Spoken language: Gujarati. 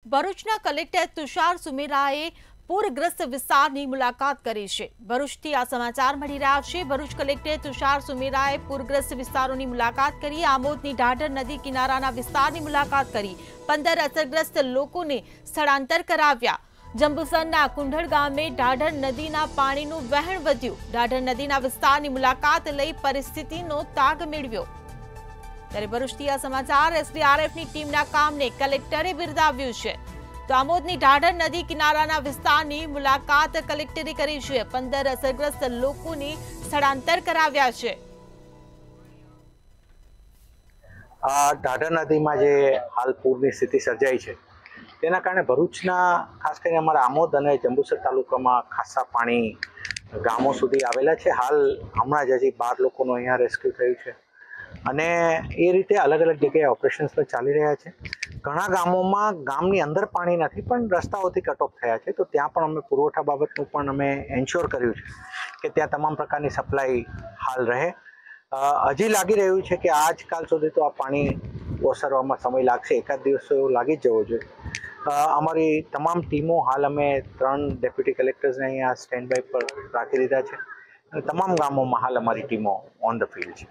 ભરૂચના કલેક્ટર તુષાર સુમેરાએ પૂરગ્રસ્ત વિસ્તારની મુલાકાત કરી છે। ભરૂચથી આ સમાચાર મળી રહ્યા છે। ભરૂચ કલેક્ટર તુષાર સુમેરાએ પૂરગ્રસ્ત વિસ્તારોની મુલાકાત કરી। આમોદની ઢાઢર નદી કિનારાના વિસ્તારની મુલાકાત કરી। 15 અસરગ્રસ્ત લોકોને સ્થળાંતર કરાવ્યા। જંબુસરના કુંઢળ ગામે ઢાઢર નદીના પાણીનું વહેણ વધ્યું। ઢાઢર નદીના વિસ્તારની મુલાકાત લઈ પરિસ્થિતિનો તાગ મેળવ્યો। ત્યારે ભરૂચથી આ સમાચાર એસડીઆરએફની ટીમના કામને કલેક્ટરે બિરદાવ્યું છે। તો આમોદની ઢાઢર નદી કિનારાના વિસ્તારની મુલાકાત કલેક્ટરે કરી છે। 15 અસરગ્રસ્ત લોકોને સ્થળાંતર કરાવ્યા છે। આ ઢાઢર નદીમાં જે હાલ પૂરની સ્થિતિ સર્જાઈ છે તેના કારણે ભરૂચના ખાસ કરીને અમારા આમોદ અને જંબુસર તાલુકામાં ખાસા પાણી ગામો સુધી આવેલા છે। હાલ હમણાં જ હજી 12 લોકોનું અહીંયા રેસ્ક્યુ થયું છે અને એ રીતે અલગ અલગ જગ્યાએ ઓપરેશન્સ પણ ચાલી રહ્યા છે। ઘણા ગામોમાં ગામની અંદર પાણી નથી પણ રસ્તાઓથી કટ ઓફ થયા છે, તો ત્યાં પણ અમે પુરવઠા બાબતનું પણ અમે એન્શ્યોર કર્યું છે કે ત્યાં તમામ પ્રકારની સપ્લાય હાલ રહે। હજી લાગી રહ્યું છે કે આજકાલ સુધી તો આ પાણી ઓસરવામાં સમય લાગશે, એકાદ દિવસ એવું લાગી જ જવો જોઈએ। અમારી તમામ ટીમો હાલ અમે 3 ડેપ્યુટી કલેક્ટર્સને અહીંયા સ્ટેન્ડ બાય પર રાખી દીધા છે અને તમામ ગામોમાં હાલ અમારી ટીમો ઓન ધ ફિલ્ડ છે।